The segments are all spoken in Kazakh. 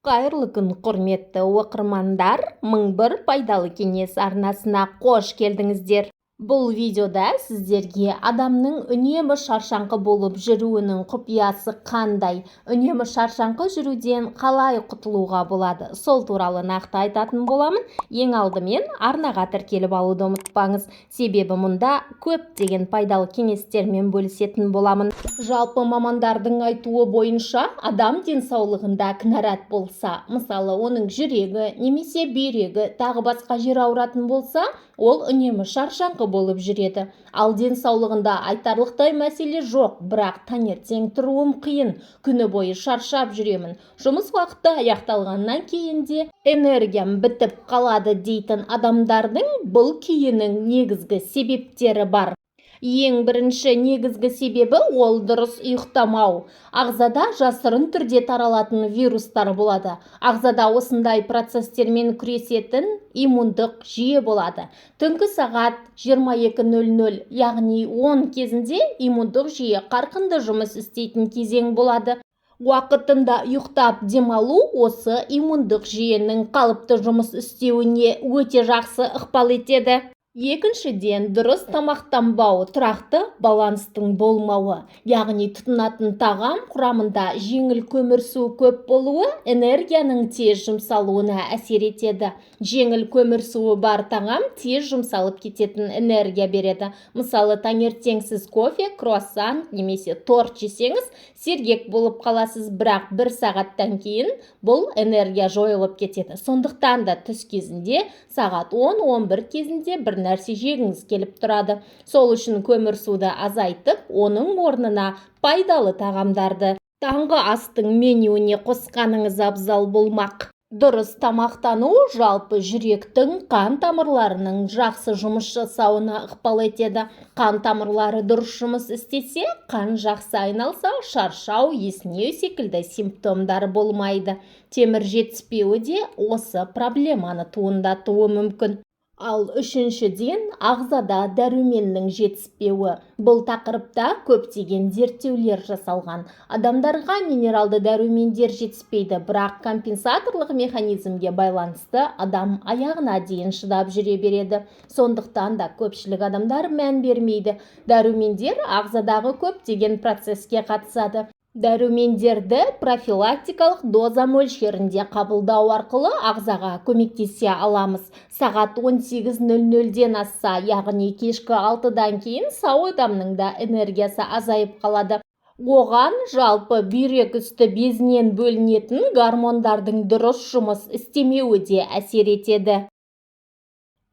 Қайырлы күн, құрметті оқырмандар. 1001 пайдалы кеңес арнасына қош келдіңіздер. Бұл видеода сіздерге адамның үнемі шаршаңқы болып жүруінің құпиясы қандай, үнемі шаршаңқы жүруден қалай құтылуға болады, сол туралы нақты айтатын боламын. Ең алдымен арнаға тіркеліп алуды ұмытпаңыз, себебі мұнда көптеген пайдалы кеңестермен бөлісетін боламын. Жалпы мамандардың айтуы бойынша, адам денсаулығында кінәрат болса, мысалы оның жүрегі немесе бүйрегі тағы басқа жер ауыратын болса, ол үнемі шаршаңқы болып жүреді. Ал денсаулығында айтарлықтай мәселе жоқ, бірақ таңертең тұруым қиын, күні бойы шаршап жүремін, жұмыс уақыты аяқталғаннан кейін де энергиям бітіп қалады дейтін адамдардың бұл күйінің негізгі себептері бар. Ең бірінші негізгі себебі ол дұрыс ұйықтамау. Ағзада жасырын түрде таралатын вирустар болады. Ағзада осындай процестермен күресетін иммундық жүйе болады. Түнгі сағат 22:00, яғни 10 кезінде иммундық жүйе қарқынды жұмыс істейтін кезең болады. Уақытында ұйықтап демалу осы иммундық жүйенің қалыпты жұмыс істеуіне өте жақсы ықпал етеді. Екіншіден, дұрыс тамақтанбау, тұрақты баланстың болмауы, яғни тұтынатын тағам құрамында жеңіл көмірсу көп болуы энергияның тез жұмсалуына әсер етеді. Жеңіл көмірсуы бар тағам тез жұмсалып кететін энергия береді. Мысалы, таңертең сіз кофе, круассан немесе торт жесеңіз, сергек болып қаласыз, бірақ 1 сағаттан кейін бұл энергия жойылып кетеді. Сондықтан да түс кезінде сағат 10-11 кезінде бір нәрсе жегіңіз келіп тұрады. Сол үшін көмірсуды азайтып, оның орнына пайдалы тағамдарды таңғы астың менюіне қосқаныңыз абзал болмақ. Дұрыс тамақтану жалпы жүректің қан тамырларының жақсы жұмыс жасауына ықпал етеді. Қан тамырлары дұрыс жұмыс істесе, қан жақсы айналса, шаршау, есінеу секілді симптомдар болмайды. Темір жетіспеуі де осы проблеманы туындатуы мүмкін. Ал үшіншіден, ағзада дәруменнің жетіспеуі. Бұл тақырыпта көптеген зерттеулер жасалған. Адамдарға минералды дәрумендер жетіспейді, бірақ компенсаторлық механизмге байланысты адам аяғына дейін шыдап жүре береді. Сондықтан да көпшілік адамдар мән бермейді. Дәрумендер ағзадағы көптеген процеске қатысады. Дәрумендерді профилактикалық доза мөлшерінде қабылдау арқылы ағзаға көмектесе аламыз. Сағат 18:00-ден асса, яғни кешкі 6-дан кейін сау адамның да энергиясы азайып қалады. Оған жалпы бүйрек үсті безінен бөлінетін гормондардың дұрыс жұмыс істемеуі де әсер етеді.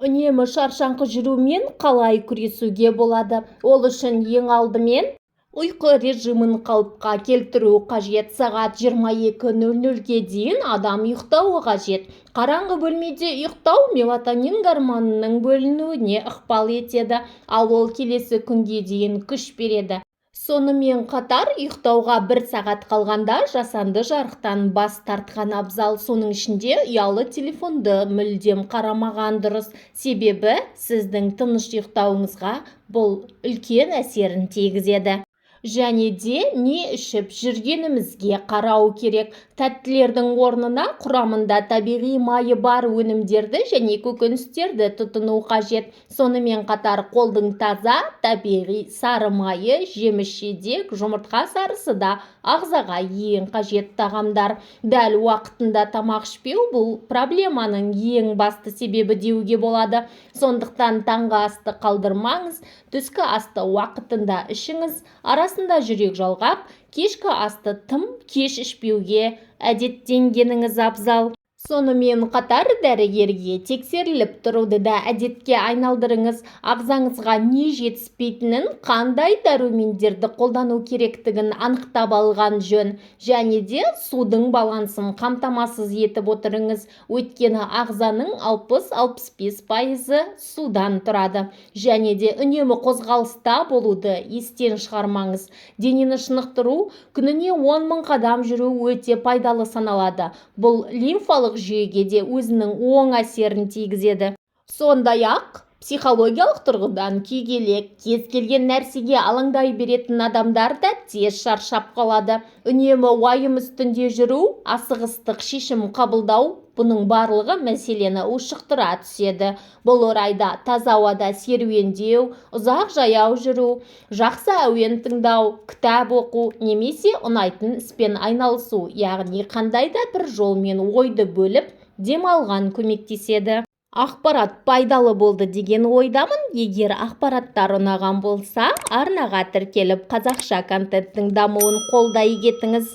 Үнемі шаршаңқы жүрумен қалай күресуге болады? Ол үшін ең алдымен ұйқы режимін қалыпқа келтіру қажет. Сағат 22:00-ге дейін адам ұйықтауы қажет. Қараңғы бөлмеде ұйықтау мелатонин гормонының бөлінуіне ықпал етеді, ал ол келесі күнге дейін күш береді. Сонымен қатар ұйықтауға 1 сағат қалғанда жасанды жарықтан бас тартқан абзал. Соның ішінде ұялы телефонды мүлдем қарамаған дұрыс, себебі сіздің тыныш ұйықтауыңызға бұл үлкен әсерін тигізеді. Және де не ішіп жүргенімізге қарау керек. Тәттілердің орнына құрамында табиғи майы бар өнімдерді және көкөністерді тұтыну қажет. Сонымен қатар қолдың таза, табиғи сары майы, жеміс-жидек, жұмыртқа сарысы да ағзаға ең қажет тағамдар. Дәл уақытында тамақ ішпеу бұл проблеманың ең басты себебі деуге болады. Сондықтан таңғы асты қалдырмаңыз, түскі асты уақытында ішіңіз, арасында жүрек жалғап, кешкі асты тым кеш ішпеуге әдеттенгеніңіз абзал. Сонымен қатар дәрігерге тексеріліп тұруды да әдетке айналдырыңыз. Ағзаңызға не жетіспейтінін, қандай дәрумендерді қолдану керектігін анықтап алған жөн. Және де судың балансын қамтамасыз етіп отырыңыз. Өйткені ағзаның 60-65% судан тұрады. Және де үнемі қозғалыста болуды естен шығармаңыз. Денені шынықтыру, күніне 10.000 қадам жүру өте пайдалы саналады. Бұл лимфалық жүйеге де өзінің оң әсерін тигізеді. Сондай-ақ Психологиялық тұрғыдан күйгелек, кез келген нәрсеге алаңдай беретін адамдар да тез шаршап қалады. Үнемі уайым үстінде жүру, асығыстық шешім қабылдау, бұның барлығы мәселені ушықтыра түседі. Бұл орайда таза ауада серуендеу, ұзақ жаяу жүру, жақсы әуен тыңдау, кітап оқу немесе ұнайтын іспен айналысу, яғни қандай да бір жолмен ойды бөліп, демалған көмектеседі. Ақпарат пайдалы болды деген ойдамын. Егер ақпараттар ұнаған болса, арнаға тіркеліп қазақша контенттің дамуын қолдай кетіңіз.